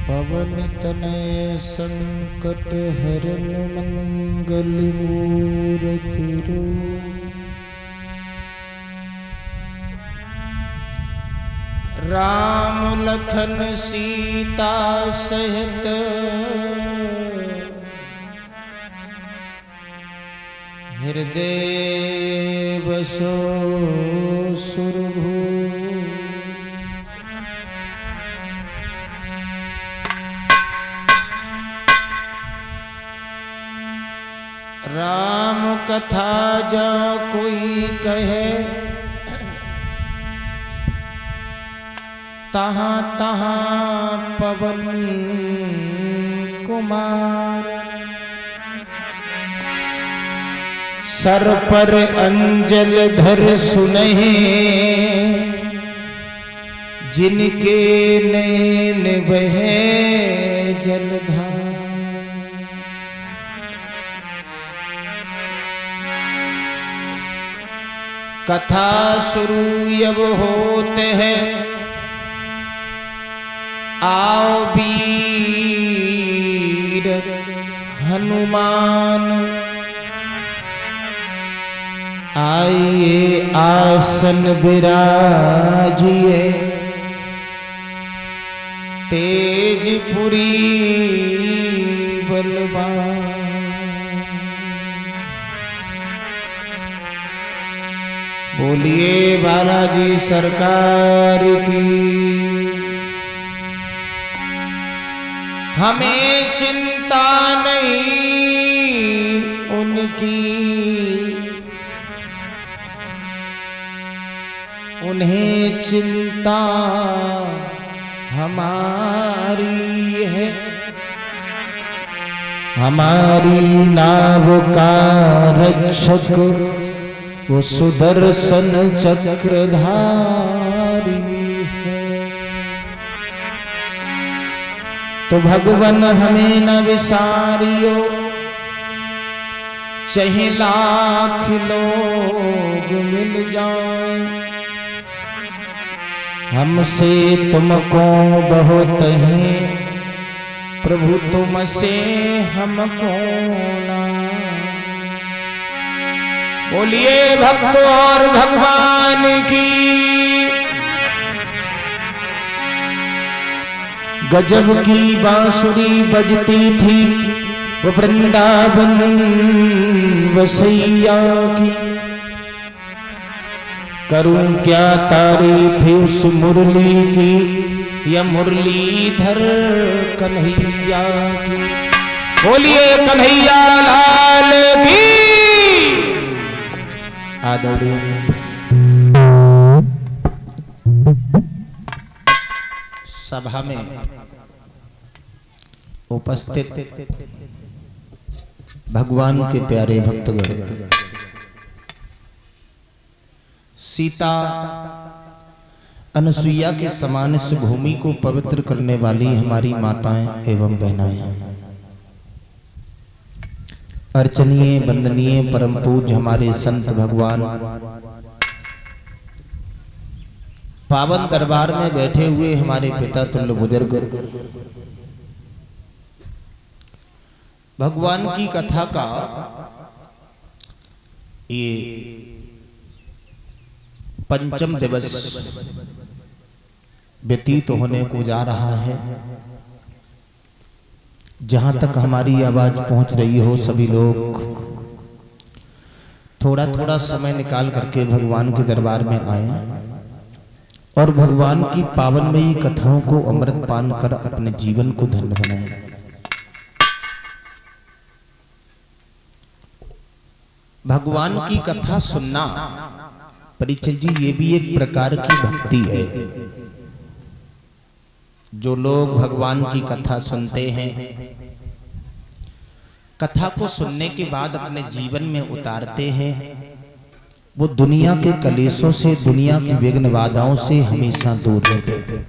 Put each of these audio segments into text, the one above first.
पवन तनय संकट हरन मंगल मूरति राम लखन सीता सहित हृदय बसो सुरभू राम कथा जा कोई कहे तहाँ तहाँ पवन कुमार सर पर अंजल धर सुनहि जिनके नैन बहे जलधार कथा शुरू अब होते हैं आओ वीर हनुमान आइए आसन विराजिए तेजपुरी बलवान बोलिए बालाजी सरकार की। हमें चिंता नहीं उनकी उन्हें चिंता हमारी है। हमारी नाव का रक्षक वो सुदर्शन चक्रधारी है। तो भगवान हमें न विसारियो चाहे लाख लोग मिल जाए हमसे तुमको बहुत है प्रभु तुमसे हमको ना। बोलिए भक्त और भगवान की। गजब की बांसुरी बजती थी वो वृंदावन वसैया की। करूं क्या तारीफ उस मुरली की या मुरलीधर कन्हैया की। बोलिए कन्हैया लाल की। आदरणीय सभा में उपस्थित भगवान के प्यारे भक्तगण, सीता अनसुईया के समान इस भूमि को पवित्र करने वाली हमारी माताएं एवं बहनाएं, अर्चनीय वंदनीय परम पूज्य हमारे संत भगवान, पावन दरबार में बैठे हुए हमारे पिता तुल्य बुजुर्ग, भगवान की कथा का ये पंचम दिवस व्यतीत होने को जा रहा है। जहां तक हमारी आवाज पहुंच रही हो सभी लोग थोड़ा थोड़ा समय निकाल करके भगवान के दरबार में आए और भगवान की पावनमयी कथाओं को अमृत पान कर अपने जीवन को धन्य बनाएं। भगवान की कथा सुनना परीक्षित जी ये भी एक प्रकार की भक्ति है। जो लोग भगवान की कथा सुनते हैं, कथा को सुनने के बाद अपने जीवन में उतारते हैं, वो दुनिया के कलेशों से, दुनिया की विघ्न बाधाओं से हमेशा दूर रहते हैं।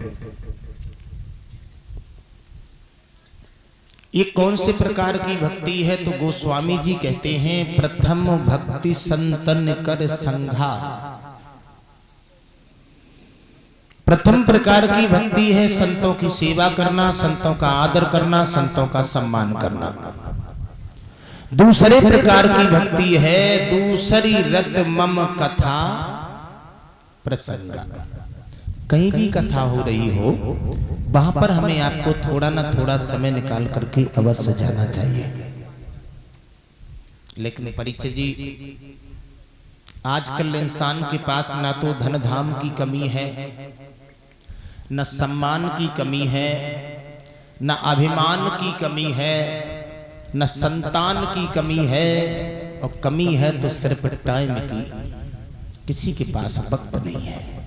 ये कौन से प्रकार की भक्ति है? तो गोस्वामी जी कहते हैं प्रथम भक्ति संतन कर संघा। प्रथम प्रकार की भक्ति है संतों की सेवा करना, संतों का आदर करना, संतों का सम्मान करना। दूसरे प्रकार की भक्ति है दूसरी रत मम कथा प्रसंगा। कहीं भी कथा हो रही हो वहां पर हमें आपको थोड़ा ना थोड़ा समय निकाल करके अवश्य जाना चाहिए। लेकिन परीक्षित जी, आजकल इंसान के पास ना तो धन धाम की कमी है, न सम्मान की कमी है, न अभिमान की कमी है, न संतान की कमी है, और कमी है तो सिर्फ टाइम की। किसी के पास वक्त नहीं है।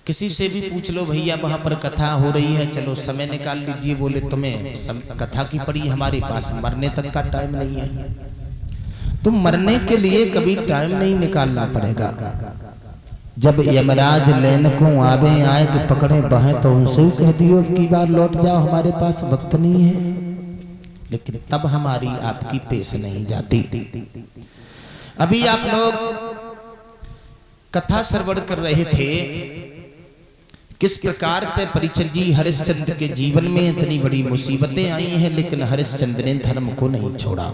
किसी से भी पूछ लो भैया वहां पर कथा हो रही है, चलो समय निकाल लीजिए, बोले तुम्हें कथा की पड़ी, हमारे पास मरने तक का टाइम नहीं है। तुम मरने के लिए कभी टाइम नहीं निकालना पड़ेगा। जब यमराज लेन को आवे आए कि पकड़े बहे तो उनसे ही कह दियो अब की बार लौट जाओ, हमारे पास वक्त नहीं है। लेकिन तब हमारी आपकी पेश नहीं जाती। अभी आप लोग कथा श्रवण कर रहे थे किस प्रकार से परीक्षित जी हरिश्चंद्र के जीवन में इतनी बड़ी मुसीबतें आई हैं, लेकिन हरिश्चंद्र ने धर्म को नहीं छोड़ा।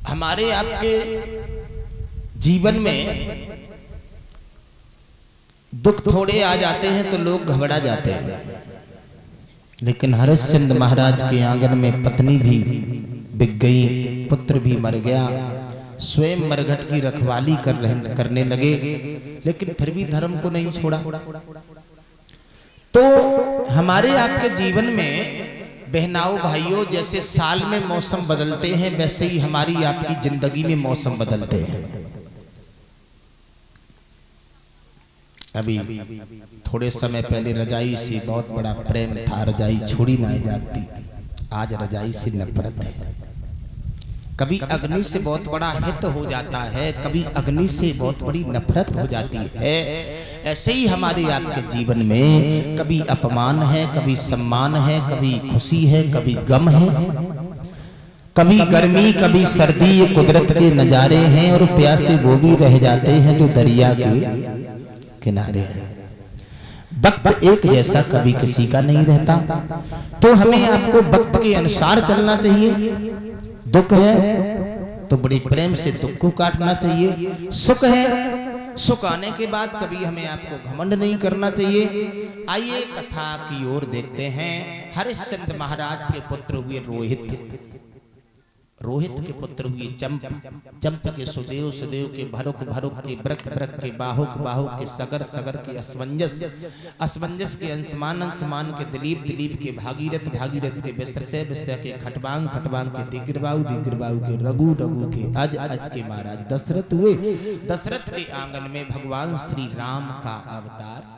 हमारे आपके जीवन में दुख थोड़े आ जाते हैं तो लोग घबरा जाते हैं, लेकिन हरिश्चंद्र महाराज के आंगन में पत्नी भी बिक गई, पुत्र भी मर गया, स्वयं मरघट की रखवाली करने लगे, लेकिन फिर भी धर्म को नहीं छोड़ा। तो हमारे आपके जीवन में बहनाओं भाइयों, जैसे साल में मौसम बदलते हैं वैसे ही हमारी आपकी जिंदगी में मौसम बदलते हैं। अभी थोड़े समय पहले रजाई से बहुत बड़ा प्रेम था, रजाई छोड़ी ना जाती, आज रजाई से नफरत है। कभी अग्नि से बहुत बड़ा हित हो जाता है, कभी अग्नि से बहुत बड़ी नफरत हो जाती है। ऐसे ही हमारे आपके जीवन में कभी अपमान है, कभी सम्मान है, कभी खुशी है, कभी गम है, कभी गर्मी, कभी सर्दी। ये कुदरत के नजारे हैं और प्यासे वो भी रह जाते हैं जो दरिया के किनारे हैं। वक्त एक जैसा कभी किसी का नहीं रहता, तो हमें आपको वक्त के अनुसार चलना चाहिए। दुख है तो बड़ी प्रेम से दुख को काटना चाहिए, सुख है, सुख आने के बाद कभी हमें आपको घमंड नहीं करना चाहिए। आइए कथा की ओर देखते हैं। हरिश्चंद्र महाराज के पुत्र हुए रोहित, रोहित के पुत्र हुए चंप, चंप के सुदेव, सुदेव के भरुक, भरुक के ब्रक, ब्रक के बाहुक, बाहुक के सगर, सगर के असमंजस, असमंजस के अंशमान, अंशमान के दिलीप, दिलीप के भागीरथ, भागीरथ के विस्तृत, विस्तृत के खटवांग, खटवांग के दिग्रबाहु, दिग्रबाहु के रघु, रघु के अज, अज के महाराज दशरथ हुए। दशरथ के आंगन में भगवान श्री राम का अवतार